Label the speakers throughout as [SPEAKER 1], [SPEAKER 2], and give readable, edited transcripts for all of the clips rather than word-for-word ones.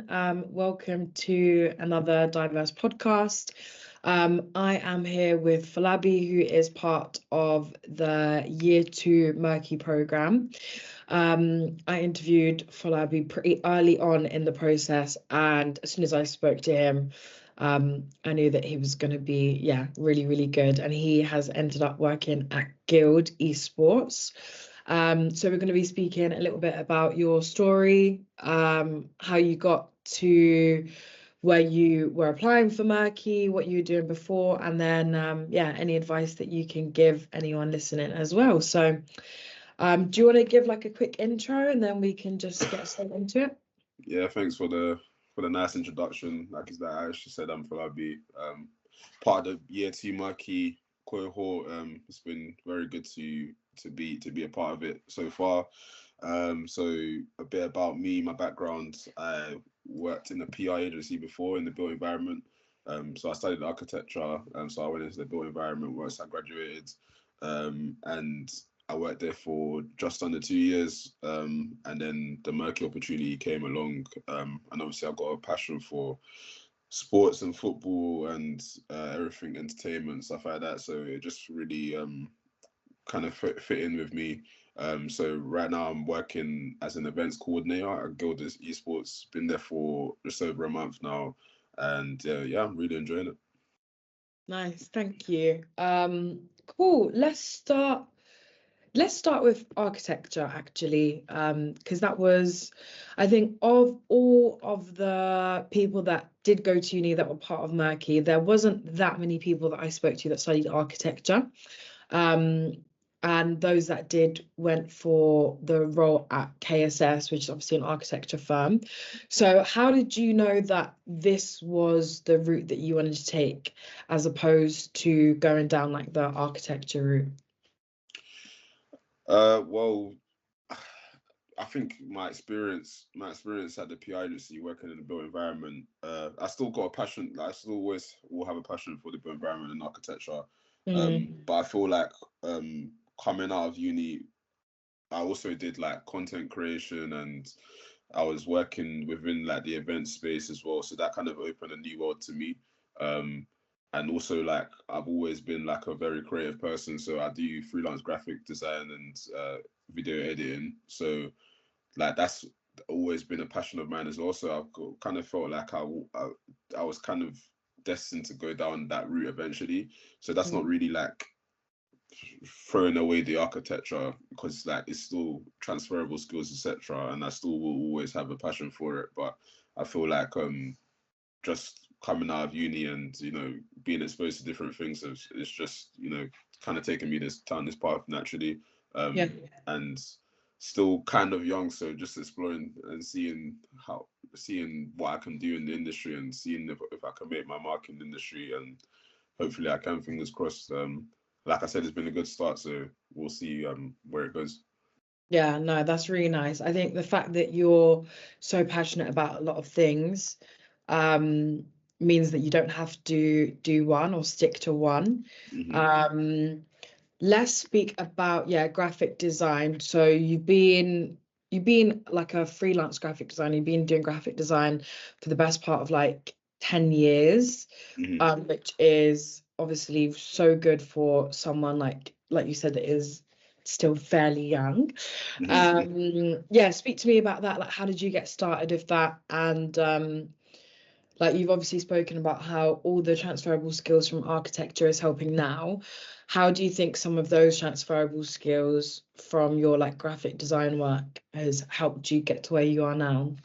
[SPEAKER 1] everyone. Welcome to another diverse podcast. I am here with Folabi, who is part of the Year 2 Murky program. I interviewed Folabi pretty early on in the process, and as soon as I spoke to him, I knew that he was going to be, really, really good. And he has ended up working at Guild Esports. So we're going to be speaking a little bit about your story, how you got to where you were applying for Murky, what you were doing before, and then, any advice that you can give anyone listening as well. So do you want to give like a quick intro and then we can just get straight into it?
[SPEAKER 2] Yeah, thanks for the nice introduction. Like I actually said, I'm Folabi, part of the Year 2 Murky cohort. It's been very good to be a part of it so far. So a bit about me, my background. I worked in a PI agency before in the built environment. So I studied architecture. So I went into the built environment once I graduated. And I worked there for just under 2 years, and then the Murky opportunity came along, and obviously I've got a passion for sports and football and everything entertainment, stuff like that. So it just really kind of fit in with me. So right now I'm working as an events coordinator at Guild Esports. Been there for just over a month now, and I'm really enjoying it.
[SPEAKER 1] Nice, thank you. Cool. Let's start with architecture, actually, because that was, I think, of all of the people that did go to uni that were part of Murky, there wasn't that many people that I spoke to that studied architecture. And those that did went for the role at KSS, which is obviously an architecture firm. So how did you know that this was the route that you wanted to take, as opposed to going down like the architecture route?
[SPEAKER 2] Well, I think my experience at the PI agency working in the built environment, I still got a passion. I still always will have a passion for the built environment and architecture. But I feel like coming out of uni, I also did like content creation and I was working within like the event space as well. So that kind of opened a new world to me. And also like I've always been like a very creative person. So I do freelance graphic design and video editing. So like that's always been a passion of mine as well. So I've kind of felt like I was kind of destined to go down that route eventually. So that's not really like throwing away the architecture because like it's still transferable skills, etc. And I still will always have a passion for it. But I feel like just coming out of uni and being exposed to different things is just kind of taking me down this path naturally. And still kind of young, so just exploring and seeing what I can do in the industry and seeing if I can make my mark in the industry, and hopefully I can, fingers crossed. Like I said, it's been a good start, so we'll see where it goes.
[SPEAKER 1] Yeah, no, that's really nice. I think the fact that you're so passionate about a lot of things means that you don't have to do one or stick to one. Let's speak about graphic design. So you've been like a freelance graphic designer. You've been doing graphic design for the best part of like 10 years, which is obviously so good for someone like you said that is still fairly young. Speak to me about that. Like, how did you get started with that? And like, you've obviously spoken about how all the transferable skills from architecture is helping now. How do you think some of those transferable skills from your like graphic design work has helped you get to where you are now?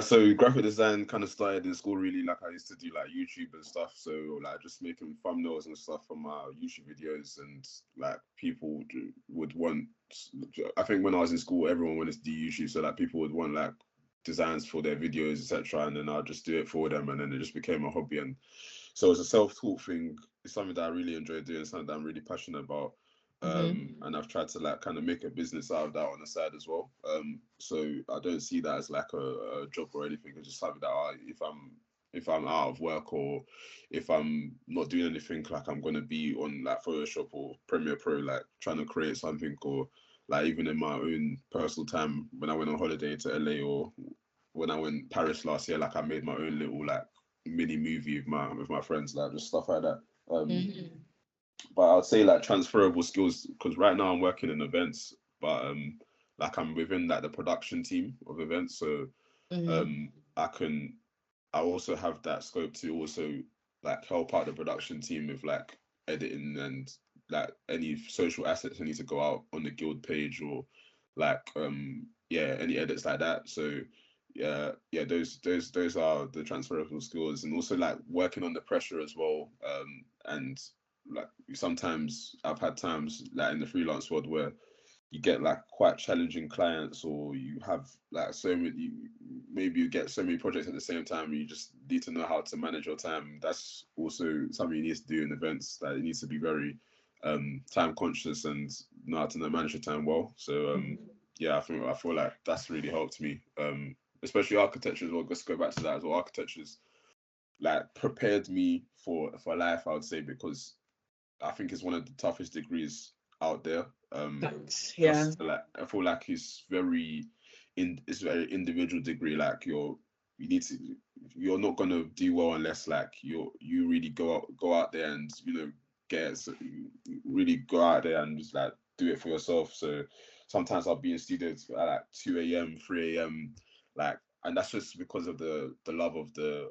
[SPEAKER 2] So graphic design kind of started in school, really. Like I used to do like YouTube and stuff, so like just making thumbnails and stuff for my YouTube videos, and like people would want. I think when I was in school, everyone wanted to do YouTube, so like people would want like designs for their videos, etc. And then I'll just do it for them, and then it just became a hobby. And so it's a self-taught thing. It's something that I really enjoy doing, something that I'm really passionate about. And I've tried to like kind of make a business out of that on the side as well. So I don't see that as like a job or anything. It's just something that if I'm out of work or if I'm not doing anything, like I'm gonna be on like Photoshop or Premiere Pro, like trying to create something, or like even in my own personal time when I went on holiday to LA or when I went Paris last year, like I made my own little like mini movie with my friends, like just stuff like that. But I'd say like transferable skills, because right now I'm working in events, but like I'm within like the production team of events, so I can, I also have that scope to also like help out the production team with like editing and like any social assets that need to go out on the guild page, or like yeah, any edits like that. So yeah, those are the transferable skills, and also like working under pressure as well. And like sometimes I've had times like in the freelance world where you get like quite challenging clients, or you have like so many, maybe you get so many projects at the same time, and you just need to know how to manage your time. That's also something you need to do in events, that it needs to be very time conscious and know how to manage your time well. So yeah, I feel like that's really helped me, especially architecture as well. Let's go back to that as well. Architecture's like prepared me for life, I would say, because I think it's one of the toughest degrees out there.
[SPEAKER 1] Thanks. Yeah.
[SPEAKER 2] Just like I feel like it's very individual degree. Like you need to, you're not gonna do well unless like you really go out there and really go out there and just like do it for yourself. So sometimes I'll be in studios at like 2 a.m., 3 a.m., like, and that's just because of the love of the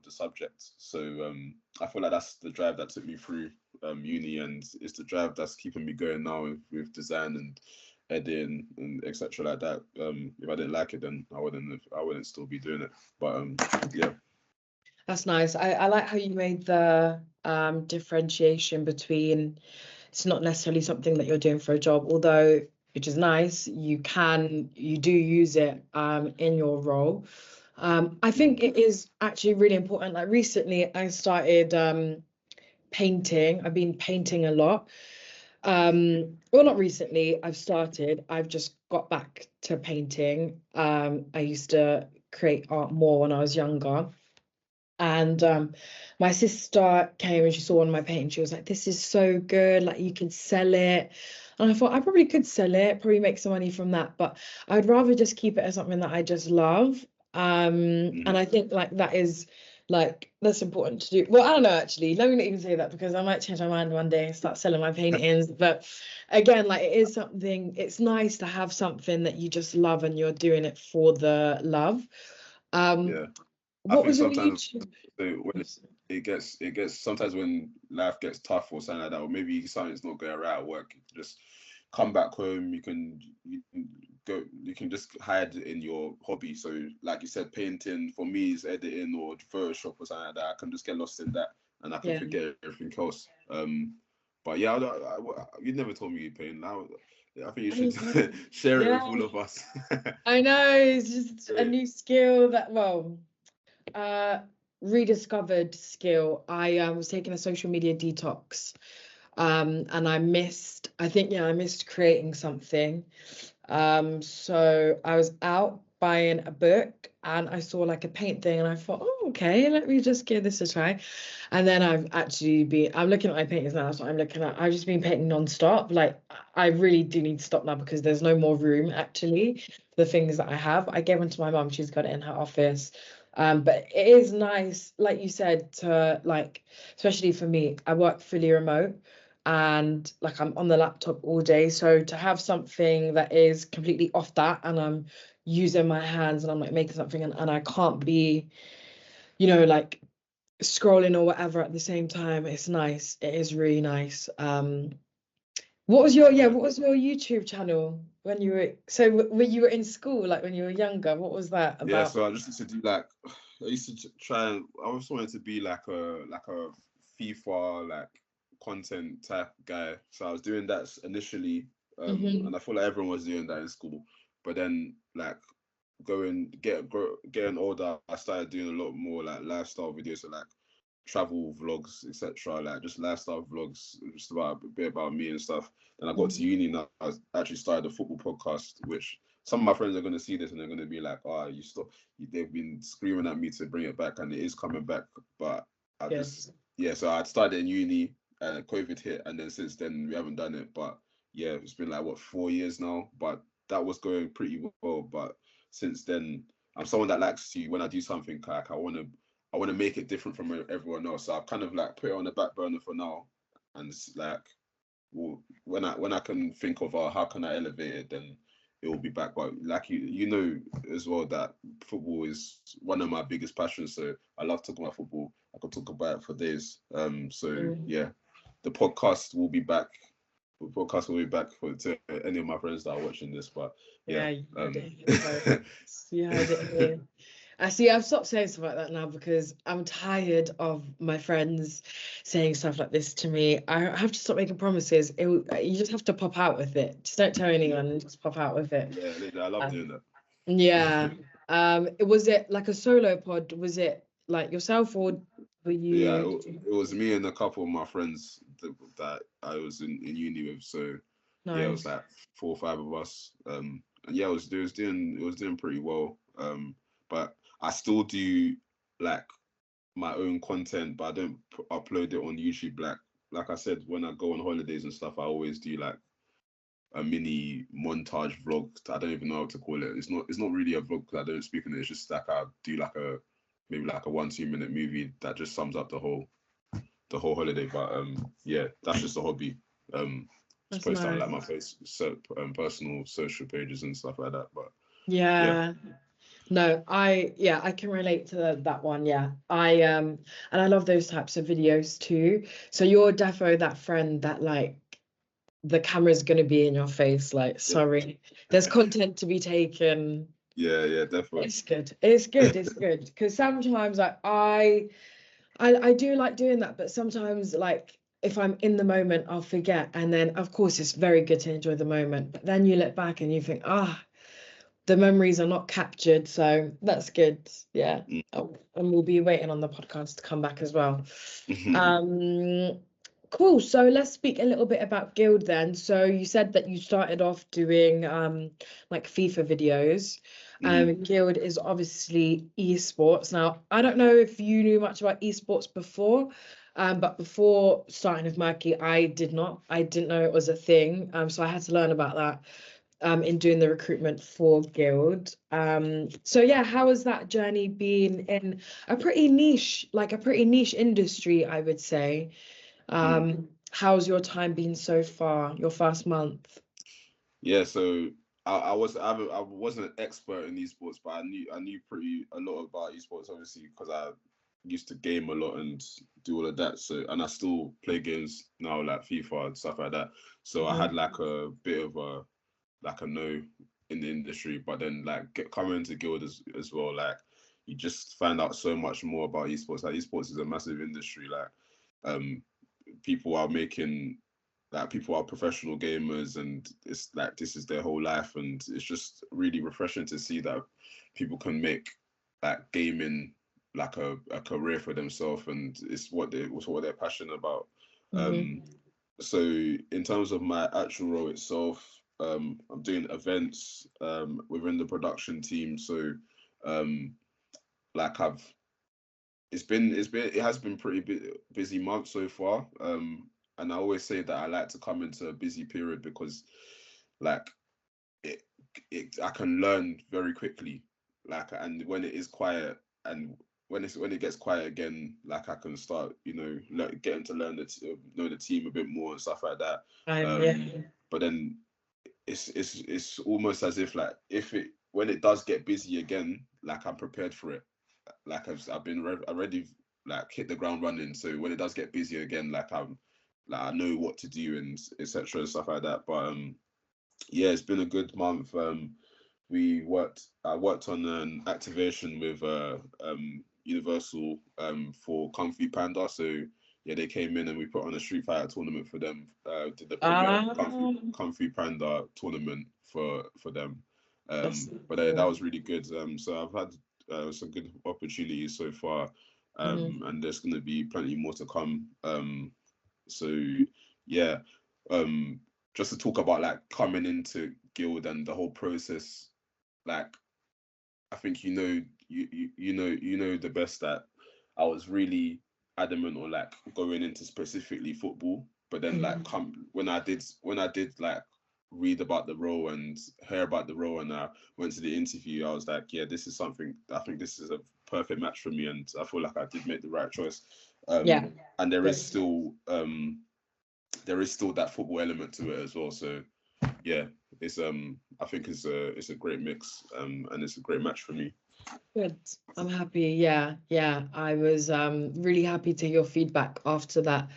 [SPEAKER 2] subject. So I feel like that's the drive that took me through uni, and it's the drive that's keeping me going now with design and editing and etc. like that. If I didn't like it, then I wouldn't still be doing it. But yeah.
[SPEAKER 1] That's nice. I like how you made the differentiation between it's not necessarily something that you're doing for a job, although, which is nice, you do use it in your role. I think it is actually really important. Like recently I started painting. I've been painting a lot. Well, not recently, I've just got back to painting. I used to create art more when I was younger. And my sister came and she saw one of my paintings. She was like, "This is so good. Like you can sell it." And I thought I probably could sell it, probably make some money from that. But I'd rather just keep it as something that I just love. And I think like that's important to do. Well, I don't know actually. Let me not even say that, because I might change my mind one day and start selling my paintings. But again, like it is something. It's nice to have something that you just love and you're doing it for the love.
[SPEAKER 2] Yeah. I
[SPEAKER 1] What
[SPEAKER 2] think
[SPEAKER 1] was your
[SPEAKER 2] sometimes
[SPEAKER 1] YouTube?
[SPEAKER 2] when it gets sometimes when life gets tough or something like that, or maybe something's not going right at work, you can just come back home. You can just hide in your hobby. So like you said, painting for me is editing or Photoshop or something like that. I can just get lost in that, and I can
[SPEAKER 1] Yeah.
[SPEAKER 2] forget everything else. But yeah, you never told me you paint. Now I think you
[SPEAKER 1] I
[SPEAKER 2] should
[SPEAKER 1] know.
[SPEAKER 2] share it
[SPEAKER 1] Yeah,
[SPEAKER 2] with all of us.
[SPEAKER 1] I know. It's just a new skill that, well, uh, rediscovered skill. I was taking a social media detox, and I think, yeah, I missed creating something. So I was out buying a book and I saw like a paint thing and I thought, oh, okay, let me just give this a try. And then I'm looking at my paintings now. That's what I'm looking at. I've just been painting non-stop. Like I really do need to stop now because there's no more room actually for the things that I have. I gave one to my mum. She's got it in her office. But it is nice, like you said, to like, especially for me, I work fully remote and like I'm on the laptop all day. So to have something that is completely off that and I'm using my hands and I'm like making something and I can't be, like scrolling or whatever at the same time, it's nice. It is really nice. What was your YouTube channel when you were, so when you were in school, like when you were younger, what was that
[SPEAKER 2] Yeah,
[SPEAKER 1] about?
[SPEAKER 2] so I just used to do like I used to try and I always wanted to be like a FIFA like content type guy. So I was doing that initially,
[SPEAKER 1] Hmm.
[SPEAKER 2] and I feel like everyone was doing that in school. But then like getting older, I started doing a lot more like lifestyle videos, so like travel vlogs, etc. Like just lifestyle vlogs, just about a bit about me and stuff. Then I got to uni and I actually started a football podcast, which some of my friends are going to see this and they're going to be like, "Oh, you stop." They've been screaming at me to bring it back, and it is coming back. But I
[SPEAKER 1] Yes.
[SPEAKER 2] just yeah. So I started in uni, COVID hit, and then since then we haven't done it. But yeah, it's been like what 4 years now. But that was going pretty well. But since then, I'm someone that likes to, when I do something, like I want to make it different from everyone else. So I've kind of like put it on the back burner for now, and it's like, well, when I can think of how can I elevate it, then it will be back. But like you know as well that football is one of my biggest passions. So I love talking about football. I could talk about it for days. So yeah, the podcast will be back. The podcast will be back for to any of my friends that are watching this. But yeah,
[SPEAKER 1] Yeah, you heard it here first. You heard it here. I see, I've stopped saying stuff like that now because I'm tired of my friends saying stuff like this to me. I have to stop making promises. You just have to pop out with it. Just don't tell anyone and just pop out with it.
[SPEAKER 2] yeah, I love doing that.
[SPEAKER 1] Yeah. Was it like a solo pod? Was it like yourself or were
[SPEAKER 2] Yeah,
[SPEAKER 1] you?
[SPEAKER 2] it was me and a couple of my friends that I was in uni with. So yeah, it was
[SPEAKER 1] Nice.
[SPEAKER 2] like 4 or 5 of us. And yeah, it was doing pretty well. But I still do like my own content, but I don't upload it on YouTube. Like I said, when I go on holidays and stuff, I always do like a mini montage vlog. I don't even know how to call it. It's not really a vlog because I don't speak in it. It's just like I do like maybe like a 1-2 minute movie that just sums up the whole holiday. But yeah, that's just a hobby. Just
[SPEAKER 1] That's
[SPEAKER 2] post on
[SPEAKER 1] nice.
[SPEAKER 2] like my personal social pages and stuff like that. But yeah.
[SPEAKER 1] Yeah. No, I can relate to that one. Yeah. And I love those types of videos too. So you're defo that friend that like the camera's gonna be in your face, like, sorry, there's content to be taken.
[SPEAKER 2] Yeah, definitely.
[SPEAKER 1] It's good. It's good. It's good. Because sometimes like I do like doing that, but sometimes like if I'm in the moment, I'll forget. And then of course it's very good to enjoy the moment. But then you look back and you think, the memories are not captured. So that's good. Yeah. Oh, and we'll be waiting on the podcast to come back as well. Cool. So let's speak a little bit about Guild then. So you said that you started off doing like FIFA videos. Guild is obviously esports. Now, I don't know if you knew much about esports before, but before starting with Murky, I did not. I didn't know it was a thing. So I had to learn about that in doing the recruitment for Guild. So yeah, how has that journey been in a pretty niche industry, I would say? How's your time been so far, your first month?
[SPEAKER 2] Yeah, so I wasn't an expert in esports, but I knew pretty a lot about esports, obviously, because I used to game a lot and do all of that. So and I still play games now, like FIFA and stuff like that. So I had like a bit of a know in the industry, but then like coming into Guild as well, like you just find out so much more about esports. Like esports is a massive industry. Like people are making people are professional gamers and it's like this is their whole life, and it's just really refreshing to see that people can make like gaming like a career for themselves, and it's what they're passionate about. So in terms of my actual role itself, I'm doing events within the production team. So like it has been pretty busy month so far. And I always say that I like to come into a busy period because like it, I can learn very quickly. Like, and when it is quiet and when it gets quiet again, like I can start, getting to know the team a bit more and stuff like that.
[SPEAKER 1] Yeah.
[SPEAKER 2] But then it's almost as if like when it does get busy again, like I'm prepared for it. Like I've been already like hit the ground running. So when it does get busy again, like I know what to do and etc. and stuff like that. But yeah, it's been a good month. I worked on an activation with Universal for Kung Fu Panda. So yeah, they came in and we put on a Street Fighter tournament for them. Did the premiere Kung Fu Panda tournament for them. But that was really good. So I've had some good opportunities so far, and there's going to be plenty more to come. So yeah, just to talk about like coming into Guild and the whole process, like I think you know the best that I was really adamant on like going into specifically football, but then like when I did like read about the role and hear about the role, and I went to the interview, I was like, yeah, this is something, I think this is a perfect match for me, and I feel like I did make the right choice.
[SPEAKER 1] Yeah.
[SPEAKER 2] And there is
[SPEAKER 1] Good.
[SPEAKER 2] still that football element to it as well. So yeah, it's I think it's a great mix, and it's a great match for me.
[SPEAKER 1] Good. I'm happy. Yeah, yeah. I was really happy to hear your feedback after that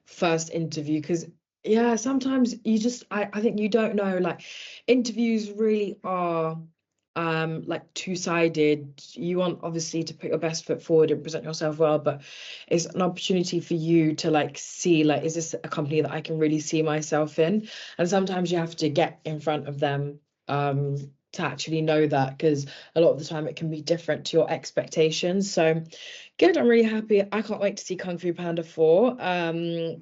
[SPEAKER 1] first interview because yeah, sometimes you just I think you don't know, like interviews really are like two-sided. You want obviously to put your best foot forward and present yourself well, but it's an opportunity for you to like see like, is this a company that I can really see myself in? And sometimes you have to get in front of them to actually know that, because a lot of the time it can be different to your expectations. So good, I'm really happy. I can't wait to see Kung Fu Panda 4.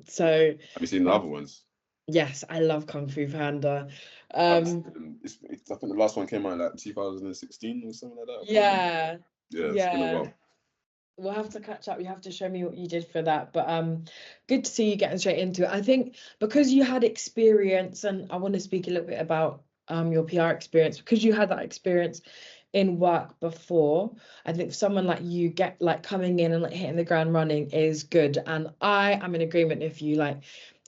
[SPEAKER 1] So
[SPEAKER 2] Have you seen the other ones?
[SPEAKER 1] yes, I love Kung Fu Panda.
[SPEAKER 2] I think the last one came out in like 2016 or something like that. I can't remember.
[SPEAKER 1] Yeah,
[SPEAKER 2] Yeah, it's been a
[SPEAKER 1] yeah.
[SPEAKER 2] while.
[SPEAKER 1] We'll have to catch up. You have to show me what you did for that. But good to see you getting straight into it. I think because you had experience, and I want to speak a little bit about your PR experience, because you had that experience in work before. I think for someone like you, get like coming in and like hitting the ground running is good. And I am in agreement with you. Like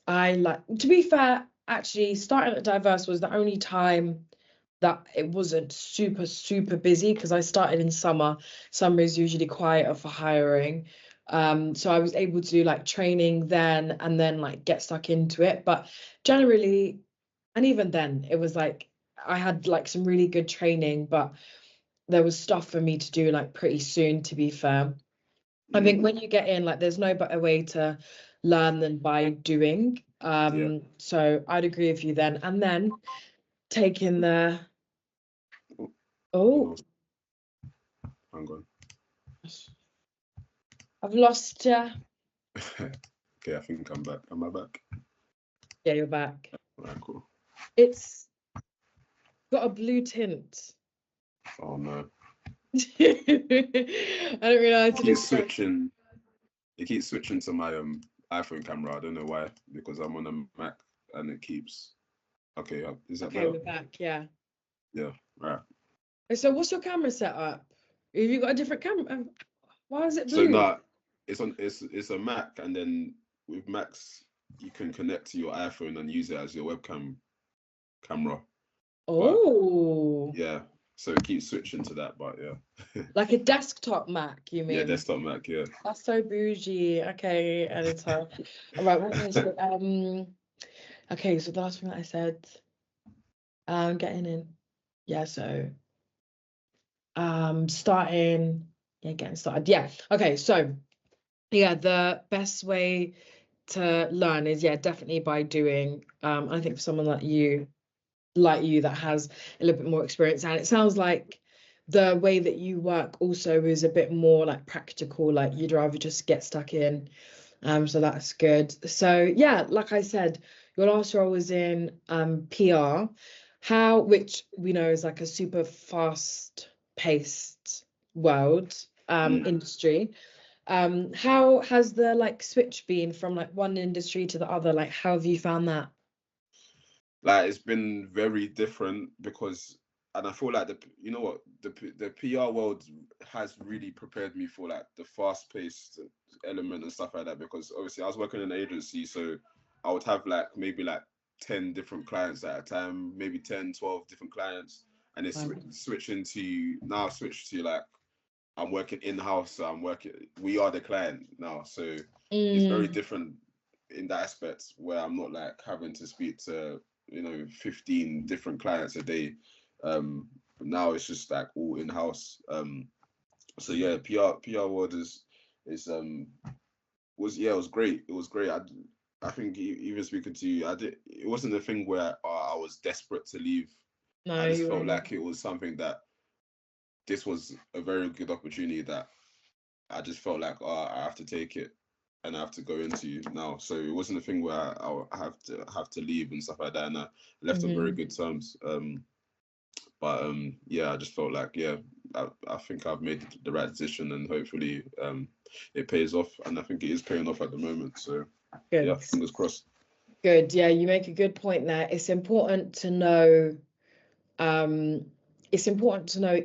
[SPEAKER 1] I like, to be fair, actually starting at Diverse was the only time that it wasn't super super busy, because I started in summer. Summer is usually quieter for hiring, so I was able to do like training then and then like get stuck into it. But generally, and even then it was like I had like some really good training, but there was stuff for me to do like pretty soon, to be fair. I think when you get in, like there's no better way to learn than by doing.
[SPEAKER 2] Yeah.
[SPEAKER 1] So I'd agree with you then. And then taking the
[SPEAKER 2] Oh,
[SPEAKER 1] oh,
[SPEAKER 2] hang on.
[SPEAKER 1] I've lost you.
[SPEAKER 2] Okay, I think I'm back. Am I back?
[SPEAKER 1] Yeah, you're back.
[SPEAKER 2] All right, cool.
[SPEAKER 1] It's got a blue tint.
[SPEAKER 2] Oh no.
[SPEAKER 1] I didn't realize
[SPEAKER 2] It keeps switching. It keeps switching to my iPhone camera. I don't know why, because I'm on a Mac and it keeps. Okay, is that
[SPEAKER 1] Okay,
[SPEAKER 2] better?
[SPEAKER 1] we're back. Yeah.
[SPEAKER 2] Yeah. Right.
[SPEAKER 1] So, what's your camera setup? Have you got a different camera? Why is it
[SPEAKER 2] So
[SPEAKER 1] blue?
[SPEAKER 2] now it's a Mac, and then with Macs you can connect to your iPhone and use it as your webcam camera.
[SPEAKER 1] Oh,
[SPEAKER 2] Yeah. So it keeps switching to that, but yeah.
[SPEAKER 1] like a desktop Mac, you
[SPEAKER 2] Yeah,
[SPEAKER 1] mean?
[SPEAKER 2] desktop Mac. Yeah.
[SPEAKER 1] That's so bougie. Okay, editor. All right, what was it? Okay, so the last thing that I said, getting in. Yeah, so starting, yeah, getting started. Yeah. Okay, so yeah, the best way to learn is definitely by doing. I think for someone like you that has a little bit more experience, and it sounds like the way that you work also is a bit more like practical, like you'd rather just get stuck in. So that's good. So yeah, like I said, your last role was in PR, which we know is like a super fast paced world, industry. How has the like switch been from like one industry to the other? Like, how have you found that?
[SPEAKER 2] Like it's been very different because, and I feel like the PR world has really prepared me for like the fast paced element and stuff like that, because obviously I was working in an agency, so I would have like maybe like 10 different clients at a time, maybe 10, 12 different clients, and it's switching to now I've switched to like I'm working in house, so we are the client now, so it's very different in that aspect where I'm not like having to speak to 15 different clients a day. But now it's just like all in house. So yeah, PR world is it was great. It was great. I think even speaking to you, it wasn't a thing where I was desperate to leave.
[SPEAKER 1] No,
[SPEAKER 2] I just
[SPEAKER 1] you
[SPEAKER 2] felt
[SPEAKER 1] weren't.
[SPEAKER 2] like it was something that this was a very good opportunity that I just felt like I have to take it and I have to go into now. So it wasn't a thing where I have to leave and stuff like that. And I left on very good terms. But yeah, I just felt like I think I've made the right decision, and hopefully it pays off. And I think it is paying off at the moment. So yeah,
[SPEAKER 1] Good.
[SPEAKER 2] fingers crossed.
[SPEAKER 1] Good. Yeah, you make a good point there. It's important to know,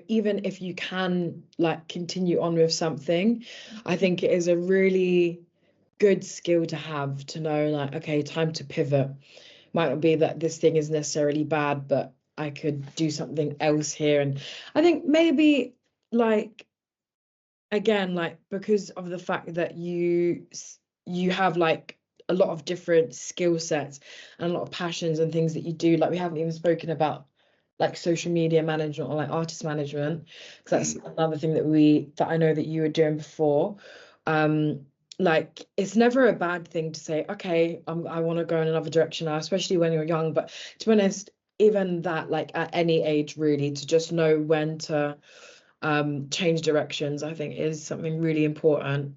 [SPEAKER 1] even if you can like continue on with something, I think it is a really good skill to have, to know like, okay, time to pivot. Might not be that this thing is necessarily bad, but I could do something else here. And I think maybe like, again, like because of the fact that you have like a lot of different skill sets and a lot of passions and things that you do, like we haven't even spoken about like social media management or like artist management, because that's another thing that I know that you were doing before. Like it's never a bad thing to say, okay, I want to go in another direction now, especially when you're young. But to be honest, even that, like at any age really, to just know when to change directions, I think is something really important.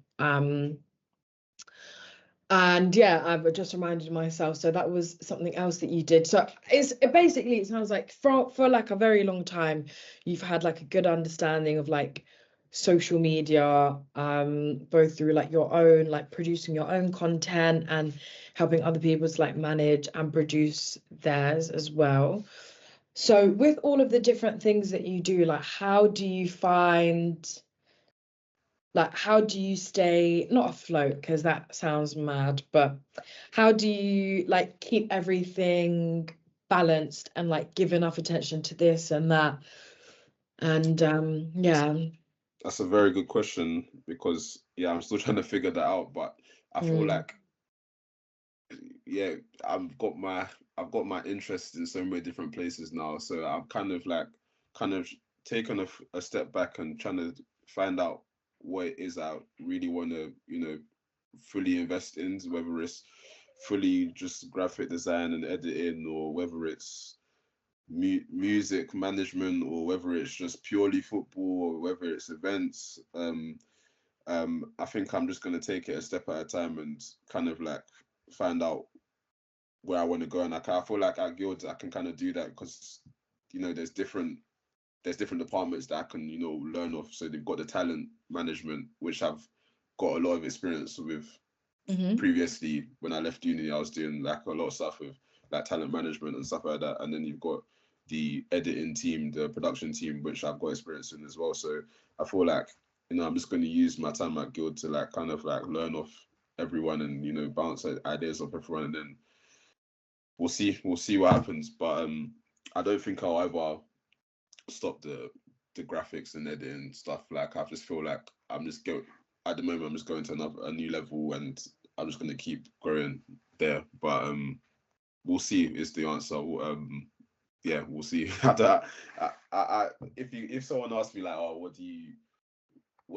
[SPEAKER 1] And yeah, I've just reminded myself, so that was something else that you did. So it sounds like for like a very long time you've had like a good understanding of like social media, both through like your own, like producing your own content and helping other people to like manage and produce theirs as well. So with all of the different things that you do, like how do you stay not afloat, because that sounds mad, but how do you like keep everything balanced and like give enough attention to this and that? And yeah.
[SPEAKER 2] That's a very good question because yeah, I'm still trying to figure that out. But I feel like yeah, I've got my interest in so many different places now. So I'm kind of taken a step back and trying to find out what it is I really want to, fully invest in, whether it's fully just graphic design and editing, or whether it's music management, or whether it's just purely football, or whether it's events. I think I'm just gonna take it a step at a time and kind of like find out where I want to go. And I feel like at Guilds I can kind of do that because there's different departments that I can learn off. So they've got the talent management, which I've got a lot of experience with. Previously, when I left uni, I was doing like a lot of stuff with like talent management and stuff like that. And then you've got the editing team, the production team, which I've got experience in as well. So I feel like I'm just going to use my time at Guild to like kind of like learn off everyone and bounce ideas off everyone, and then we'll see what happens. But I don't think I'll ever stop the graphics and editing stuff. Like I just feel like I'm just going at the moment. I'm just going to a new level, and I'm just going to keep growing there. But we'll see is the answer. Yeah, we'll see. If someone asked me like, oh, what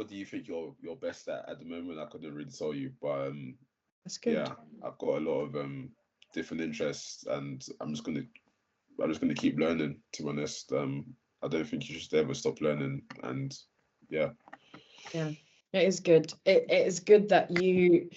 [SPEAKER 2] do you think you're best at the moment, I couldn't really tell you. But
[SPEAKER 1] That's good.
[SPEAKER 2] yeah, I've got a lot of different interests, and I'm just gonna keep learning. To be honest, I don't think you should ever stop learning, and yeah.
[SPEAKER 1] Yeah, it is good. It is good that you,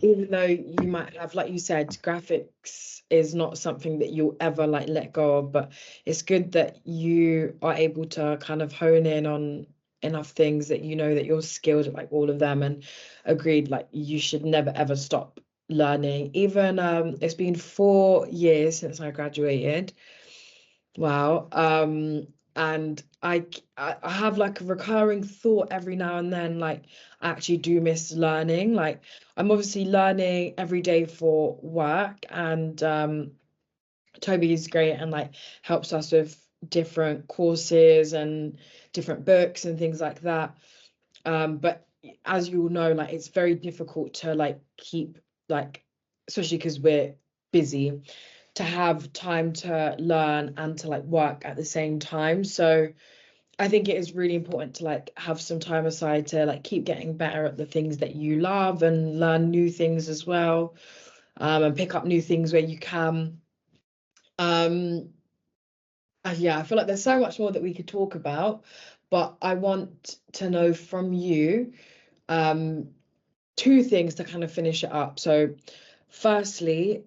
[SPEAKER 1] even though you might have, like you said, graphics is not something that you'll ever like let go of, but it's good that you are able to kind of hone in on enough things that you know that you're skilled at like all of them. And agreed, like you should never ever stop learning. Even it's been 4 years since I graduated. Wow. And I have like a recurring thought every now and then, like I actually do miss learning. Like I'm obviously learning every day for work, and Toby is great and like helps us with different courses and different books and things like that. But as you all know, like it's very difficult to like keep like, especially because we're busy, to have time to learn and to like work at the same time. So I think it is really important to like have some time aside to like keep getting better at the things that you love and learn new things as well, and pick up new things where you can. And yeah, I feel like there's so much more that we could talk about, but I want to know from you um, two things to kind of finish it up. So firstly,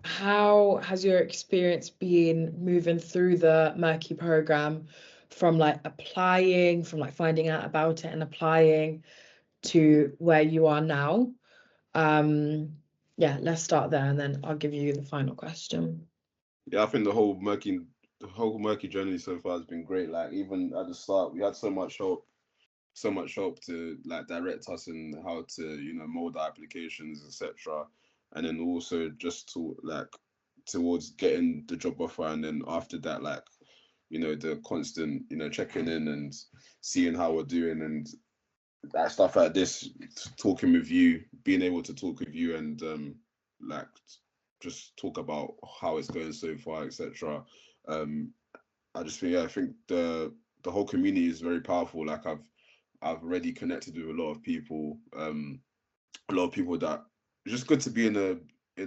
[SPEAKER 1] how has your experience been moving through the Murky program, from like applying, from like finding out about it and applying to where you are now? Um, Yeah, let's start there and then I'll give you the final question.
[SPEAKER 2] Yeah, I think the whole murky journey so far has been great. Like even at the start, we had so much help to like direct us in how to mold our applications, etc. And then also just to like towards getting the job offer, and then after that, like the constant checking in and seeing how we're doing, and that stuff like this, talking with you, being able to talk with you, and like just talk about how it's going so far, etc. um I just think, yeah, I think the whole community is very powerful. Like I've already connected with a lot of people, that it's just good to be in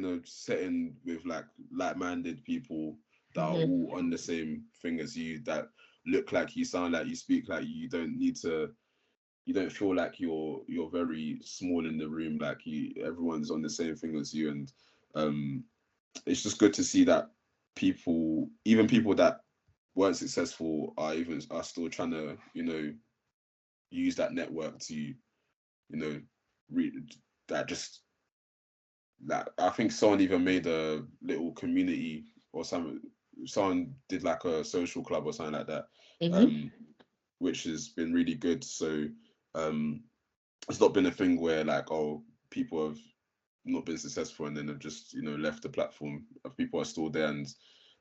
[SPEAKER 2] a setting with like-minded people that are
[SPEAKER 1] Mm-hmm.
[SPEAKER 2] all on the same thing as you, that look like you, sound like you, speak like you don't feel like you're very small in the room. Like everyone's on the same thing as you, and um it's just good to see that even people that weren't successful are still trying to use that network to read that. Just that, I think someone even made a little community or something. Someone did like a social club or something like that,
[SPEAKER 1] Mm-hmm.
[SPEAKER 2] um which has been really good. So um it's not been a thing where like, oh, people have not been successful and then have just left the platform. People are still there, and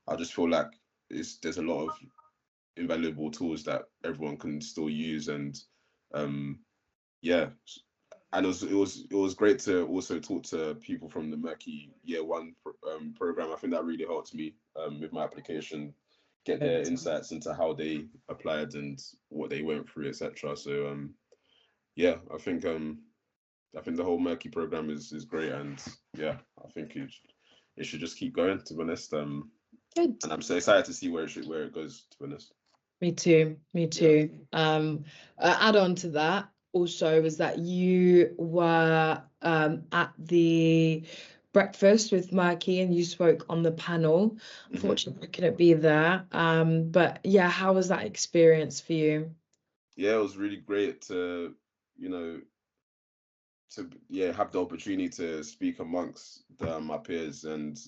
[SPEAKER 2] I just feel like there's a lot of invaluable tools that everyone can still use. And um yeah, and it was great to also talk to people from the Murky Year One program. I think that really helped me with my application, get their insights into how they applied and what they went through, etc. So yeah, I think the whole Murky program is great, and yeah, I think it should just keep going, to be honest.
[SPEAKER 1] Good.
[SPEAKER 2] And I'm so excited to see where it goes, to be honest.
[SPEAKER 1] Me too. Me
[SPEAKER 2] Yeah.
[SPEAKER 1] too. Add on to that also was that you were at the breakfast with Mikey and you spoke on the panel.
[SPEAKER 2] Hmm.
[SPEAKER 1] Unfortunately, I couldn't be there. But yeah, how was that experience for you?
[SPEAKER 2] Yeah, it was really great to you know have the opportunity to speak amongst my peers, and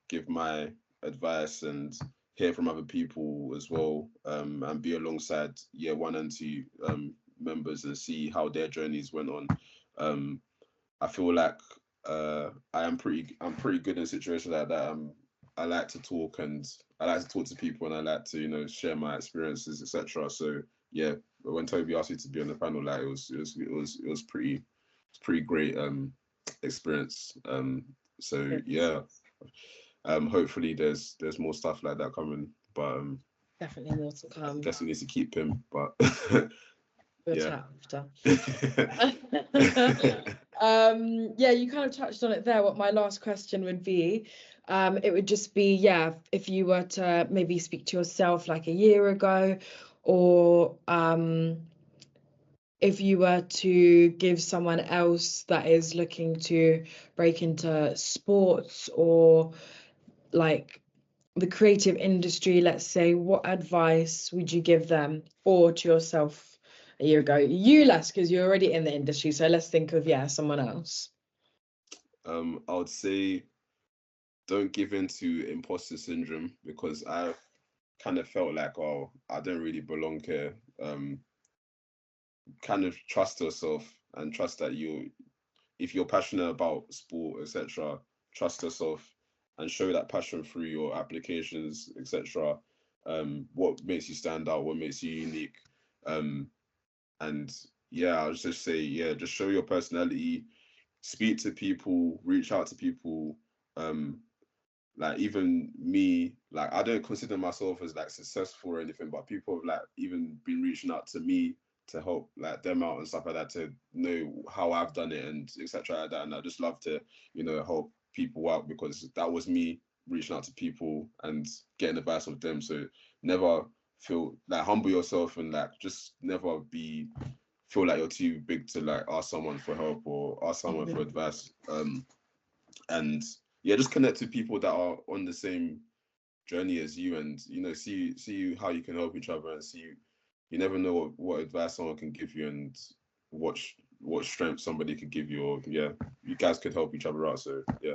[SPEAKER 2] give my advice and hear from other people as well, and be alongside year one and two members and see how their journeys went on. um, I feel like I'm pretty good in situations like that. I like to talk, and I like to talk to people, and I like to share my experiences, etc. So yeah, when Toby asked me to be on the panel, like it was pretty great experience. So
[SPEAKER 1] Good.
[SPEAKER 2] yeah, hopefully there's more stuff like that coming, but
[SPEAKER 1] Definitely more to
[SPEAKER 2] I
[SPEAKER 1] come.
[SPEAKER 2] guess we need to keep him. But
[SPEAKER 1] We'll
[SPEAKER 2] yeah.
[SPEAKER 1] chat after. Yeah, you kind of touched on it there. What my last question would be, it would just be, yeah, if you were to maybe speak to yourself like a year ago, or if you were to give someone else that is looking to break into sports or like the creative industry, let's say, what advice would you give them, or to yourself a year ago? You less, because you're already in the industry. So let's think of, yeah, someone else.
[SPEAKER 2] I would say don't give in to imposter syndrome, because I kind of felt like, oh, I don't really belong here. Kind of trust yourself, and trust that if you're passionate about sport, etc., trust yourself and show that passion through your applications, etc. What makes you stand out, what makes you unique. Um, and yeah, I'll just say, yeah, just show your personality, speak to people, reach out to people. Um, like even me, like I don't consider myself as like successful or anything, but people have like even been reaching out to me to help like them out and stuff like that, to know how I've done it and etc. like that. And I just love to help people out, because that was me reaching out to people and getting advice of them. So never feel like, humble yourself, and like just never feel like you're too big to like ask someone for help or ask someone for
[SPEAKER 1] Mhm.
[SPEAKER 2] advice. And yeah, just connect to people that are on the same journey as you, and see how you can help each other, and see you never know what advice someone can give you, and watch what strength somebody could give you, or yeah, you guys could help each other out. So yeah.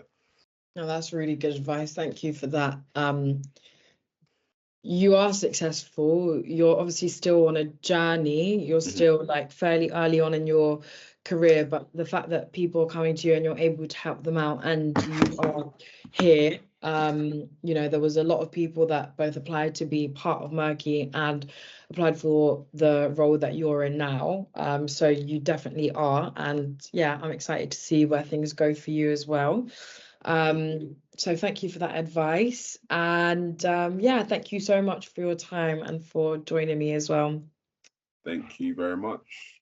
[SPEAKER 1] No, that's really good advice. Thank you for that. You are successful. You're obviously still on a journey. You're still like fairly early on in your career, but the fact that people are coming to you and you're able to help them out and you are here, you know, there was a lot of people that both applied to be part of Murky and applied for the role that you're in now. So you definitely are. And yeah, I'm excited to see where things go for you as well. So thank you for that advice. And yeah, thank you so much for your time and for joining me as well.
[SPEAKER 2] Thank you very much.